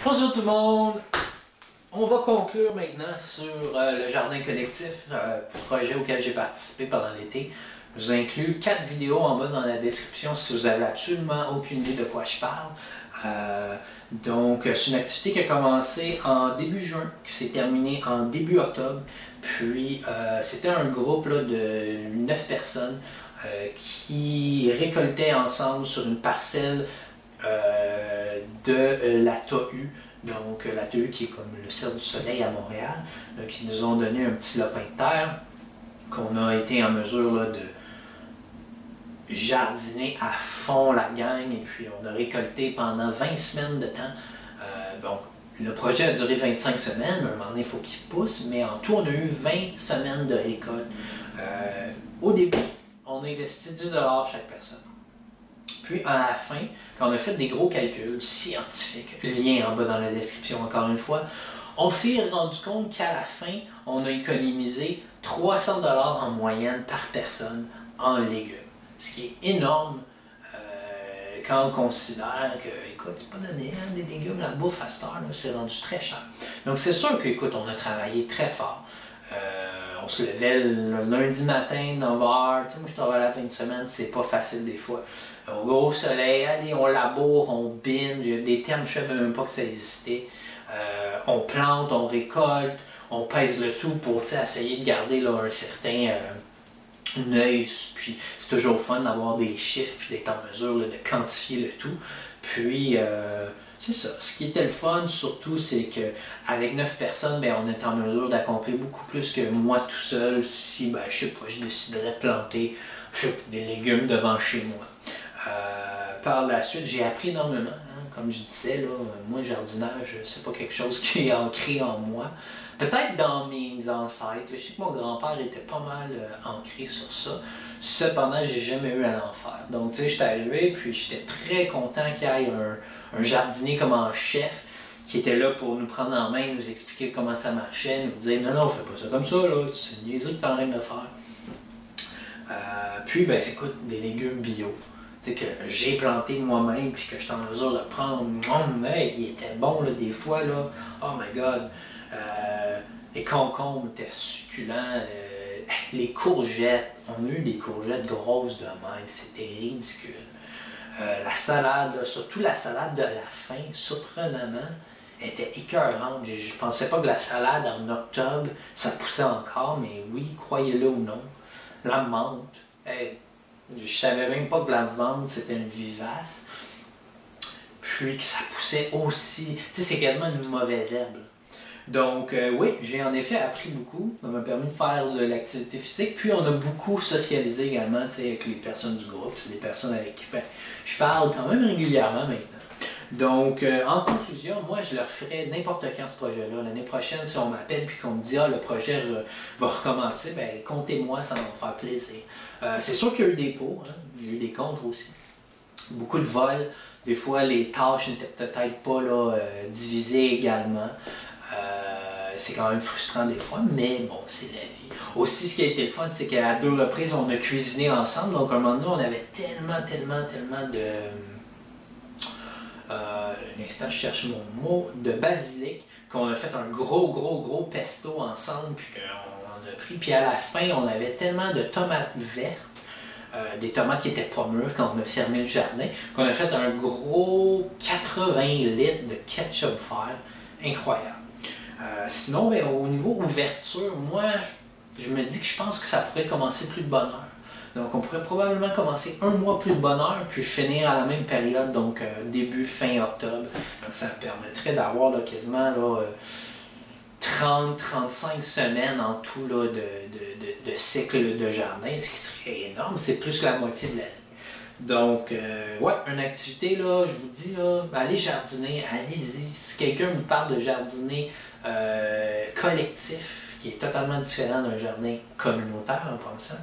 Bonjour tout le monde! On va conclure maintenant sur le jardin collectif, petit projet auquel j'ai participé pendant l'été. Je vous inclus 4 vidéos en bas dans la description si vous avez absolument aucune idée de quoi je parle. Donc c'est une activité qui a commencé en début juin, qui s'est terminée en début octobre. Puis c'était un groupe là, de 9 personnes qui récoltaient ensemble sur une parcelle de la TAU, donc la TAU qui est comme le Cercle du Soleil à Montréal. Donc ils nous ont donné un petit lopin de terre qu'on a été en mesure là, de jardiner à fond la gang, et puis on a récolté pendant 20 semaines de temps. Donc le projet a duré 25 semaines, à un moment donné il faut qu'il pousse, mais en tout on a eu 20 semaines de récolte. Au début, on a investi 10$ chaque personne. Puis à la fin, quand on a fait des gros calculs scientifiques, lien en bas dans la description encore une fois, on s'est rendu compte qu'à la fin, on a économisé 300$ en moyenne par personne en légumes. Ce qui est énorme quand on considère que, écoute, c'est pas donné, hein, des légumes, la bouffe à cette heure, c'est rendu très cher. Donc c'est sûr que, écoute, on a travaillé très fort. On se levait le lundi matin, 9h, tu sais, moi je travaille à la fin de semaine, c'est pas facile des fois. On va au soleil, allez, on laboure, on binge, il y a des termes, je ne savais même pas que ça existait. On plante, on récolte, on pèse le tout pour essayer de garder là, un certain œil. Puis c'est toujours fun d'avoir des chiffres et d'être en mesure là, de quantifier le tout. Puis c'est ça. Ce qui était le fun surtout, c'est qu'avec 9 personnes, ben, on est en mesure d'accomplir beaucoup plus que moi tout seul si, ben, je sais pas, je déciderais de planter des légumes devant chez moi. Par la suite, j'ai appris énormément. Hein. Comme je disais, là, moi, le jardinage, c'est pas quelque chose qui est ancré en moi. Peut-être dans mes ancêtres. Je sais que mon grand-père était pas mal ancré sur ça. Cependant, j'ai jamais eu à l'en faire. Donc, tu sais, j'étais arrivé, puis j'étais très content qu'il y ait un jardinier comme un chef qui était là pour nous prendre en main, nous expliquer comment ça marchait, nous dire non, non, fais pas ça comme ça, là, c'est une niaiserie que tu es en train de faire. Puis, ben, écoute, des légumes bio. Que j'ai planté moi-même puis que je suis en mesure de prendre, mais il était bon là, des fois, là, oh my god, les concombres étaient succulents, les courgettes, on a eu des courgettes grosses de même, c'était ridicule. La salade, là, surtout la salade de la fin, surprenamment, était écœurante. Je pensais pas que la salade en octobre, ça poussait encore, mais oui, croyez-le ou non, la menthe, je savais même pas que la menthe c'était une vivace, puis que ça poussait aussi, tu sais, c'est quasiment une mauvaise herbe. Donc oui, j'ai en effet appris beaucoup, ça m'a permis de faire de l'activité physique, puis on a beaucoup socialisé également, tu sais, avec les personnes du groupe, c'est des personnes avec qui je parle quand même régulièrement maintenant. Donc, en conclusion, moi, je leur ferai n'importe quand ce projet-là. L'année prochaine, si on m'appelle et qu'on me dit « Ah, le projet va recommencer », ben comptez-moi, ça va me faire plaisir. C'est sûr qu'il y a eu des pour, hein, il y a eu des contre aussi. Beaucoup de vols. Des fois, les tâches n'étaient peut-être pas là, divisées également. C'est quand même frustrant des fois, mais bon, c'est la vie. Aussi, ce qui a été le fun, c'est qu'à 2 reprises, on a cuisiné ensemble. Donc, à un moment donné, on avait tellement de... un instant, je cherche mon mot, de basilic, qu'on a fait un gros pesto ensemble, puis qu'on a pris. Puis à la fin, on avait tellement de tomates vertes, des tomates qui n'étaient pas mûres quand on a fermé le jardin, qu'on a fait un gros 80 litres de ketchup vert, incroyable. Sinon, ben, au niveau ouverture, moi, je me dis que je pense que ça pourrait commencer plus de bonne heure. Donc, on pourrait probablement commencer un mois plus de bonne heure, puis finir à la même période, donc début, fin octobre. Donc, ça me permettrait d'avoir quasiment là, 30-35 semaines en tout là, de cycle de jardin, ce qui serait énorme. C'est plus que la moitié de l'année. Donc, ouais, une activité, là, je vous dis, là, allez jardiner, allez-y. Si quelqu'un vous parle de jardiner collectif, qui est totalement différent d'un jardin communautaire en pensant,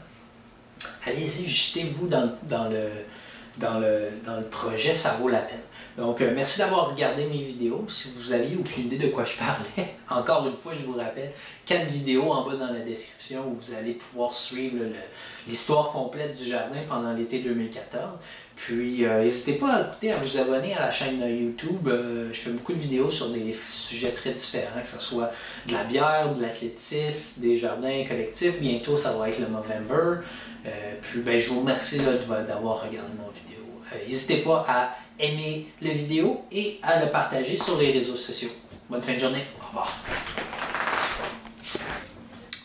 allez-y, jetez-vous dans le projet, ça vaut la peine. Donc, merci d'avoir regardé mes vidéos. Si vous aviez aucune idée de quoi je parlais, encore une fois, je vous rappelle, 4 vidéos en bas dans la description où vous allez pouvoir suivre l'histoire complète du jardin pendant l'été 2014. Puis, n'hésitez pas à vous abonner à la chaîne YouTube. Je fais beaucoup de vidéos sur des sujets très différents, que ce soit de la bière, de l'athlétisme, des jardins collectifs. Bientôt, ça va être le Movember. Puis, ben, je vous remercie d'avoir regardé mon vidéo. N'hésitez pas à aimer la vidéo et à le partager sur les réseaux sociaux. Bonne fin de journée. Au revoir.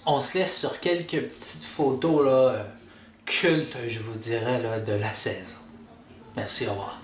On se laisse sur quelques petites photos là, cultes, je vous dirais, là, de la saison. Merci, au revoir.